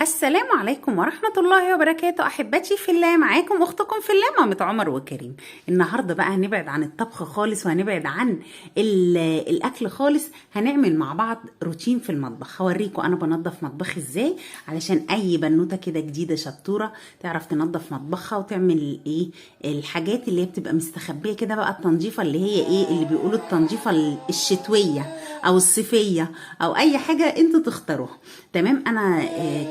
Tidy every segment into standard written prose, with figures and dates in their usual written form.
السلام عليكم ورحمة الله وبركاته. أحبتي في الله، معاكم أختكم في الله مامة عمر وكريم. النهاردة بقى هنبعد عن الطبخ خالص وهنبعد عن الأكل خالص. هنعمل مع بعض روتين في المطبخ. هوريكم أنا بنظف مطبخي إزاي، علشان أي بنوتة كده جديدة شطورة تعرف تنظف مطبخها وتعمل الحاجات اللي هي بتبقى مستخبية كده، بقى التنظيفة اللي هي اللي بيقولوا التنظيفة الشتوية أو الصيفية أو أي حاجة انتوا تختاروها. تمام. أنا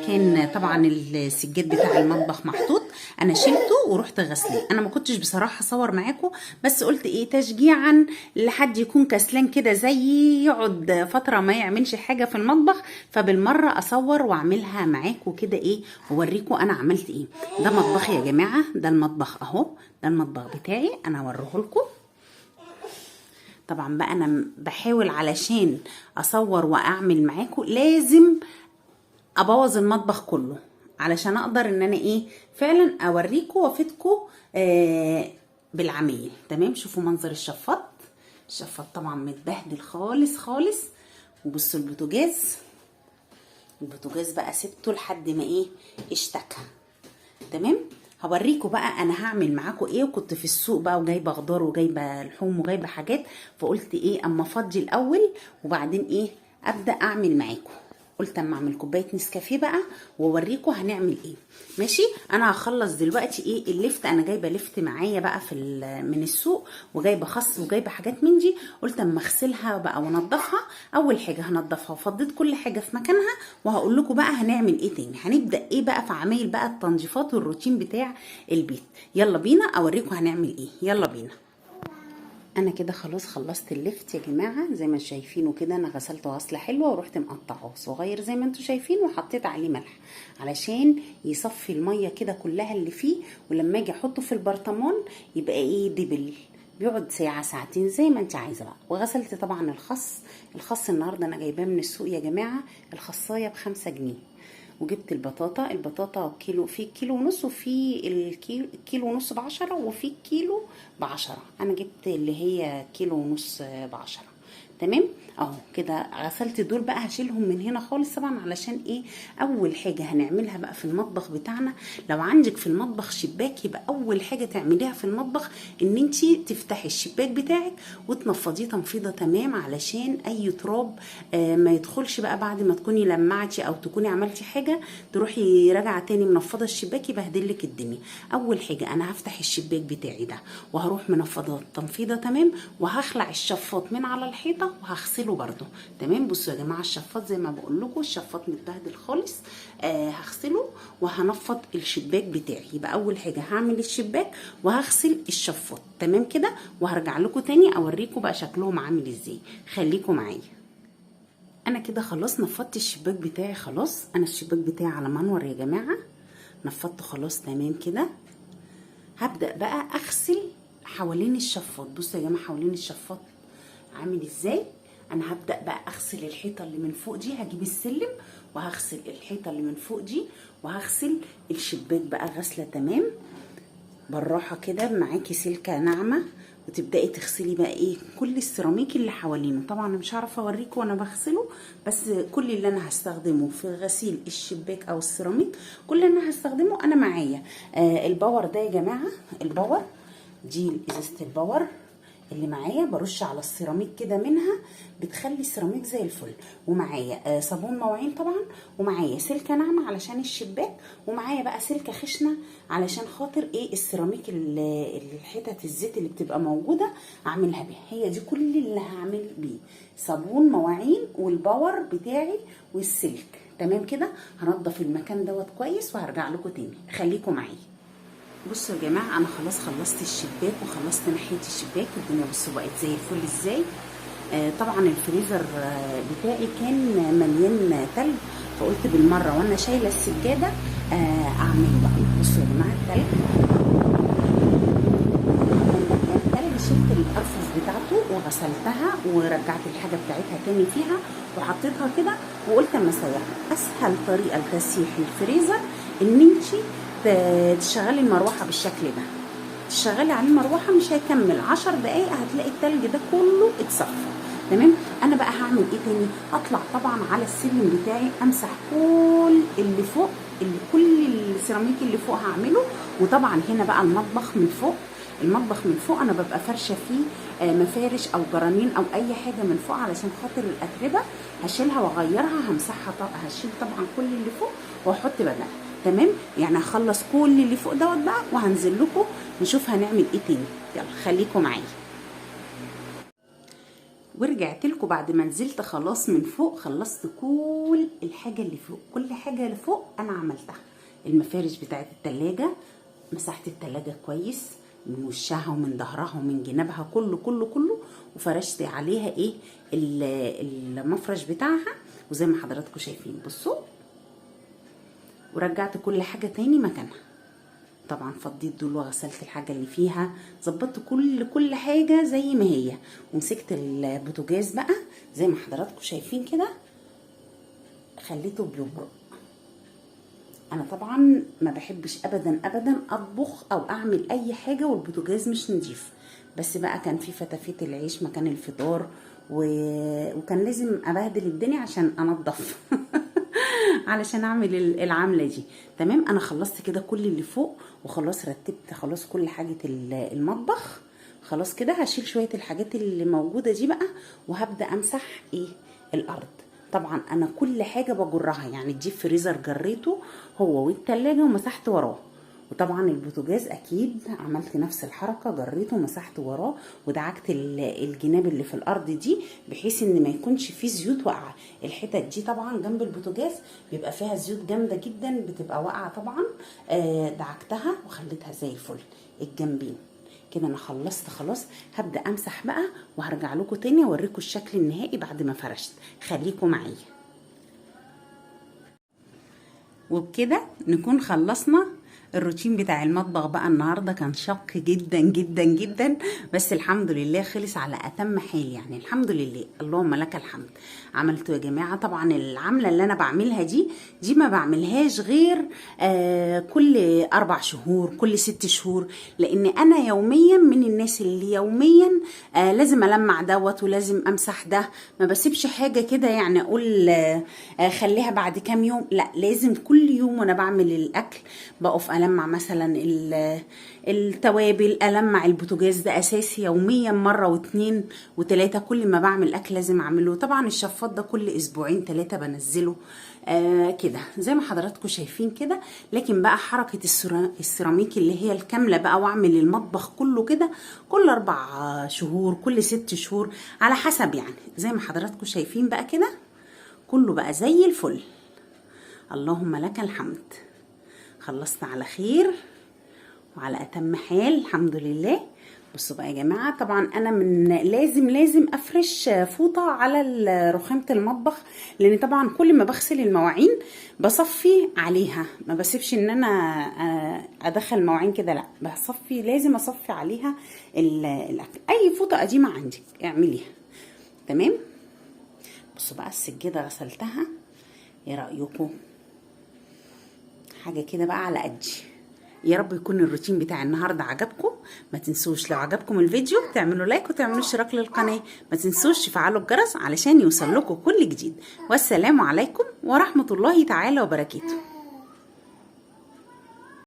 كان طبعا السجاد بتاع المطبخ محطوط، انا شلته ورحت غسلاه. انا ما كنتش بصراحه اصور معاكم، بس قلت تشجيعا لحد يكون كسلان كده زيي، يقعد فتره ما يعملش حاجه في المطبخ، فبالمره اصور واعملها معاكم كده واوريكم انا عملت ايه. ده مطبخي يا جماعه، ده المطبخ اهو، ده المطبخ بتاعي انا هوريه لكم. طبعا بقى انا بحاول علشان اصور واعمل معاكم لازم ابوظ المطبخ كله علشان اقدر ان انا فعلا اوريكم وافيدكم بالعميل. تمام. شوفوا منظر الشفاط. الشفاط طبعا متبهدل خالص خالص. وبصوا البوتاجاز بقى سبته لحد ما اشتكى. تمام. هوريكم بقى انا هعمل معاكم وكنت في السوق بقى وجايبه خضار وجايبه لحوم وجايبه حاجات، فقلت اما افضي الاول وبعدين ابدا اعمل معاكم. قلت اما اعمل كوبايه نسكافيه بقى واوريكم هنعمل ماشي. انا هخلص دلوقتي اللفت. انا جايبه لفت معايا بقى من السوق، وجايبه خس وجايبه حاجات من دي. قلت اما اغسلها بقى وانضفها. اول حاجه هنضفها وفضيت كل حاجه في مكانها، وهقول لكم بقى هنعمل تاني. هنبدا بقى في عمايل بقى التنظيفات والروتين بتاع البيت. يلا بينا اوريكم هنعمل يلا بينا. انا كده خلاص خلصت اللفت يا جماعه، زي ما شايفينه كده. انا غسلته غسله حلوه ورحت مقطعه صغير زي ما انتم شايفين، وحطيت عليه ملح علشان يصفي الميه كده كلها اللي فيه، ولما اجي احطه في البرطمان يبقى دبل، بيقعد ساعه ساعتين زي ما انت عايزه بقى. وغسلت طبعا الخس النهارده انا جايباه من السوق يا جماعه، الخصايه ب5 جنيه. وجبت البطاطا كيلو، في كيلو ونص، وفي الكيلو ونص ب10، وفي كيلو ب10. انا جبت اللي هي كيلو ونص ب10. تمام. اهو كده غسلت دول بقى. هشيلهم من هنا خالص طبعا علشان اول حاجه هنعملها بقى في المطبخ بتاعنا. لو عندك في المطبخ شباك، يبقى اول حاجه تعمليها في المطبخ ان انتي تفتحي الشباك بتاعك وتنفضيه تنفيضه تمام، علشان اي تراب ما يدخلش بقى بعد ما تكوني لمعتي او تكوني عملتي حاجه تروحي راجعه تاني منفضه الشباك يبهدلك الدنيا. اول حاجه انا هفتح الشباك بتاعي ده وهروح منفضه تنفيضه تمام، وهخلع الشفاط من على الحيطه وهغسله برده. تمام. بصوا يا جماعه، الشفاط زي ما بقول لكم الشفاط متبهدل خالص. هغسله وهنفض الشباك بتاعي. يبقى اول حاجه هعمل الشباك وهغسل الشفاط. تمام كده. وهرجع لكم تاني اوريكم بقى شكلهم عامل ازاي. خليكم معايا. انا كده خلاص نفضت الشباك بتاعي. خلاص انا الشباك بتاعي على منور يا جماعه، نفضته خلاص تمام كده. هبدا بقى اغسل حوالين الشفاط. بصوا يا جماعه حوالين الشفاط عامل ازاي. انا هبدا بقى اغسل الحيطه اللي من فوق دي، هجيب السلم وهغسل الحيطه اللي من فوق دي، وهغسل الشباك بقى غسله تمام بالراحه كده. معاكي سلكه ناعمه وتبداي تغسلي بقى كل السيراميك اللي حوالينه. طبعا انا مش هعرف اوريكم وانا بغسله، بس كل اللي انا هستخدمه في غسيل الشباك او السيراميك، كل اللي انا هستخدمه انا معايا الباور ده يا جماعه. الباور دي ازازه الباور اللي معايا، برش على السيراميك كده منها، بتخلي السيراميك زي الفل. ومعايا صابون مواعين طبعا، ومعايا سلكه ناعمه علشان الشباك، ومعايا بقى سلكه خشنه علشان خاطر السيراميك الحتت الزيت اللي بتبقى موجوده اعملها بيها. هي دي كل اللي هعمل بيه، صابون مواعين والباور بتاعي والسلك. تمام كده. هنضف المكان دوت كويس وهرجع لكم تاني. خليكم معايا. بصوا يا جماعه انا خلاص خلصت الشباك وخلصت ناحيه الشباك. الدنيا بصوا بقت زي الفل ازاي. طبعا الفريزر بتاعي كان مليان تلج، فقلت بالمره وانا شايله السجاده اعمله بقى. بصوا يا جماعه التلج شلت الارفف بتاعته وغسلتها ورجعت الحاجه بتاعتها تاني فيها وحطيتها كده، وقلت اما اسيحها. اسهل طريقه لتسييح الفريزر ان انتي تشغلي المروحه بالشكل ده. تشغلي عليه المروحه مش هيكمل 10 دقايق هتلاقي التلج ده كله اتصفى. تمام. انا بقى هعمل تاني؟ اطلع طبعا على السلم بتاعي امسح كل اللي فوق، كل السيراميك اللي فوق هعمله. وطبعا هنا بقى المطبخ من فوق، المطبخ من فوق انا ببقى فرشه فيه مفارش او جرانين او اي حاجه من فوق علشان خاطر الاتربه هشيلها واغيرها، همسحها هشيل طبعا كل اللي فوق واحط بدل. تمام، يعني هخلص كل اللي فوق دوت بقى وهنزل لكم نشوف هنعمل ايه تاني. يلا خليكم معايا. ورجعت لكم بعد ما نزلت خلاص من فوق، خلصت كل الحاجه اللي فوق، كل حاجه اللي فوق انا عملتها. المفارش بتاعت التلاجة مسحت التلاجة كويس من وشها ومن ظهرها ومن جنابها كله كله كله، وفرشت عليها ايه المفرش بتاعها. وزي ما حضراتكم شايفين بصوا، ورجعت كل حاجه تاني مكانها. طبعا فضيت دول وغسلت الحاجه اللي فيها، ظبطت كل حاجه زي ما هي، ومسكت البوتاجاز بقى زي ما حضراتكم شايفين كده خليته بيبرق. انا طبعا ما بحبش ابدا ابدا اطبخ او اعمل اي حاجه والبوتاجاز مش نضيف، بس بقى كان في فتافيت العيش مكان الفطار وكان لازم ابهدل الدنيا عشان انضف علشان اعمل العمله دي. تمام، انا خلصت كده كل اللي فوق وخلاص رتبت خلاص كل حاجه المطبخ. خلاص كده هشيل شويه الحاجات اللي موجوده دي بقى وهبدا امسح الارض. طبعا انا كل حاجه بجرها، يعني الديب فريزر جريته هو والتلاجة ومسحت وراه، وطبعا البوتاجاز اكيد عملت نفس الحركه، جريته ومسحت وراه ودعكت الجناب اللي في الارض دي بحيث ان ما يكونش فيه زيوت واقعه. الحتت دي طبعا جنب البوتاجاز بيبقى فيها زيوت جامده جدا بتبقى واقعه طبعا. دعكتها وخليتها زي الفل الجنبين كده. انا خلصت خلاص، هبدا امسح بقى وهرجع لكم تاني اوريكم الشكل النهائي بعد ما فرشت. خليكم معايا. وبكده نكون خلصنا الروتين بتاع المطبخ بقى. النهارده كان شق جدا جدا جدا، بس الحمد لله خلص على اتم حال، يعني الحمد لله اللهم لك الحمد. عملته يا جماعه. طبعا العمله اللي انا بعملها دي ما بعملهاش غير كل 4 شهور كل 6 شهور، لان انا يوميا من الناس اللي يوميا لازم المع دوت ولازم امسح ده، ما بسيبش حاجه كده يعني اقول خليها بعد كام يوم، لا لازم كل يوم وانا بعمل الاكل بقف ألمع مثلا التوابل، ألمع البوتاجاز، ده أساسي يوميا مرة و2 و3 كل ما بعمل أكل لازم أعمله. طبعا الشفاط ده كل أسبوعين 3 بنزله كده زي ما حضراتكم شايفين كده. لكن بقى حركة السيراميك اللي هي الكاملة بقى وأعمل المطبخ كله كده كل 4 شهور كل 6 شهور على حسب، يعني زي ما حضراتكم شايفين بقى كده كله بقى زي الفل. اللهم لك الحمد. خلصت على خير وعلى اتم حال الحمد لله. بصوا بقى يا جماعه، طبعا انا من لازم افرش فوطه على رخامه المطبخ، لان طبعا كل ما بغسل المواعين بصفي عليها، ما بسيبش ان انا ادخل مواعين كده، لا بصفي، لازم اصفي عليها الاكل. اي فوطه قديمه عندك اعمليها. تمام. بصوا بقى السجاده غسلتها، ايه رايكم؟ حاجه كده بقى على قدي. يا رب يكون الروتين بتاع النهارده عجبكم. ما تنسوش لو عجبكم الفيديو تعملوا لايك وتعملوا اشتراك للقناه. ما تنسوش تفعلوا الجرس علشان يوصل لكم كل جديد. والسلام عليكم ورحمه الله تعالى وبركاته.